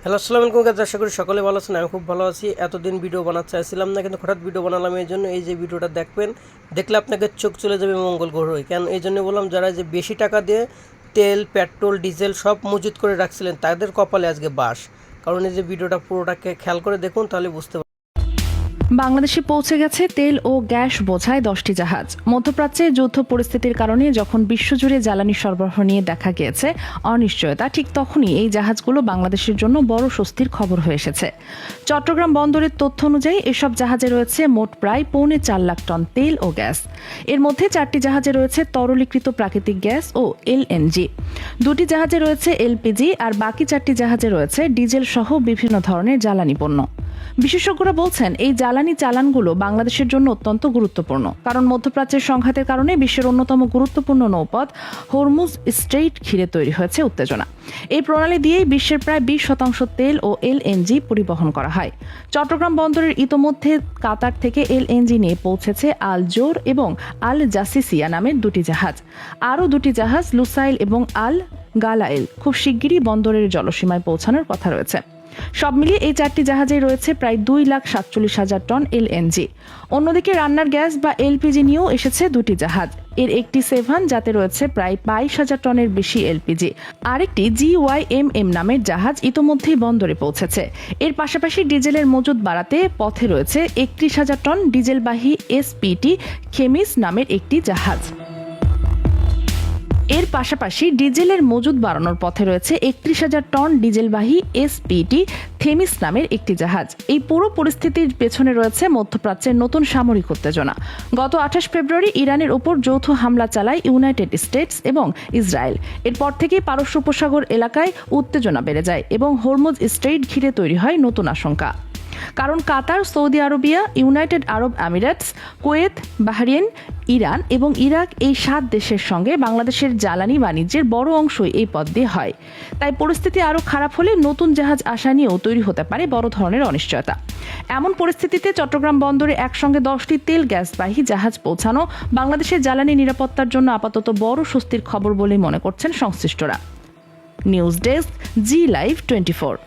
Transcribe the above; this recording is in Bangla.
হ্যালো, আসসালামু আলাইকুম গাইস, আশা করি সকলে ভালো আছেন। আমি খুব ভালো আছি। এতদিন ভিডিও বানাতে চাইছিলাম না, কিন্তু হঠাৎ ভিডিও বানালাম। এই জন্য এই যে ভিডিওটা দেখলে আপনাকে চোখ চলে যাবে মঙ্গল গ্রহে। কেন এই জন্য বললাম, যারা যে বেশি টাকা দিয়ে তেল, পেট্রোল, ডিজেল সব মজুত করে রাখছিলেন, তাদের কপালে আজকে বাস। কারণ এই যে ভিডিওটা পুরোটাকে খেয়াল করে দেখুন, তাহলে বুঝতে বাংলাদেশে পৌঁছে গেছে তেল ও গ্যাস বোঝায় 10টি জাহাজ। মধ্যপ্রাচ্যে যুদ্ধ পরিস্থিতির কারণে যখন বিশ্বজুড়ে জ্বালানি সরবরাহ নিয়ে দেখা গিয়েছে অনিশ্চয়তা, ঠিক তখনই এই জাহাজগুলো বাংলাদেশের জন্য বড় স্বস্তির খবর হয়ে এসেছে। চট্টগ্রাম বন্দরের তথ্য অনুযায়ী এসব জাহাজে রয়েছে মোট প্রায় 4.25 লাখ টন তেল ও গ্যাস। এর মধ্যে 4টি জাহাজে রয়েছে তরলীকৃত প্রাকৃতিক গ্যাস ও এলএনজি, 2টি জাহাজে রয়েছে এলপিজি, আর বাকি 4টি জাহাজে রয়েছে ডিজেল সহ বিভিন্ন ধরনের জ্বালানি পণ্য। বিশেষজ্ঞরা বলছেন, এই জ্বালানি চালানগুলো বাংলাদেশের জন্য অত্যন্ত গুরুত্বপূর্ণ, কারণ মধ্যপ্রাচ্যের সংঘাতের কারণে বিশ্বের অন্যতম গুরুত্বপূর্ণ নৌপথ হরমুজ স্ট্রেইট ঘিরে তৈরি হয়েছে উত্তেজনা। এই প্রণালী দিয়েই বিশ্বের প্রায় 20% তেল ও এলএনজি পরিবহন করা হয়। চট্টগ্রাম বন্দরের ইতোমধ্যে কাতার থেকে এলএনজি নিয়ে পৌঁছেছে আল জোর এবং আল জাসিসিয়া নামের 2টি জাহাজ। আরও 2টি জাহাজ লুসাইল এবং আল গালাইল খুব শিগগিরই বন্দরের জলসীমায় পৌঁছানোর কথা রয়েছে। সব মিলিয়ে এই 4টি জাহাজে রয়েছে প্রায় 2,47,000 টন এলএনজি। অন্যদিকে রান্নার গ্যাস বা এলপিজি নিয়েও এসেছে 2টি জাহাজ। এর একটি সেভান, যাতে রয়েছে প্রায় 22,000 টনের বেশি এলপিজি। আরেকটি জিওয়াইএমএম নামের জাহাজ ইতোমধ্যেই বন্দরে পৌঁছেছে। এর পাশাপাশি ডিজেলের মজুদ বাড়াতে পথে রয়েছে 31,000 টন ডিজেলবাহী এসপিটি খেমিস নামের একটি জাহাজ। এর পাশাপাশি ডিজেলের মজুদ বাড়ানোর পথে রয়েছে 31,000 টন ডিজেলবাহী এসপিটি থেমিস নামের একটি জাহাজ। এই পুরো পরিস্থিতির পেছনে রয়েছে মধ্যপ্রাচ্যের নতুন সামরিক উত্তেজনা। গত 28 ফেব্রুয়ারি ইরানের উপর যৌথ হামলা চালায় ইউনাইটেড স্টেটস এবং ইসরায়েল। এরপর থেকেই পারস্য উপসাগর এলাকায় উত্তেজনা বেড়ে যায় এবং হরমুজ স্ট্রেইট ঘিরে তৈরি হয় নতুন আশঙ্কা। কারণ কাতার, সৌদি আরবিয়া, ইউনাইটেড আরব আমিরাতস, কুয়েত, বাহরিন, ইরান এবং ইরাক, এই 7 দেশের সঙ্গে বাংলাদেশের জ্বালানি বাণিজ্যের বড় অংশই এই পথ দিয়ে হয়। তাই পরিস্থিতি আরও খারাপ হলে নতুন জাহাজ আসা নিয়েও তৈরি হতে পারে বড় ধরনের অনিশ্চয়তা। এমন পরিস্থিতিতে চট্টগ্রাম বন্দরে একসঙ্গে 10টি তেল গ্যাসবাহী জাহাজ পৌঁছানো বাংলাদেশের জ্বালানি নিরাপত্তার জন্য আপাতত বড় স্বস্তির খবর বলেই মনে করছেন সংশ্লিষ্টরা। নিউজ ডেস্ক, জি লাইভ 24।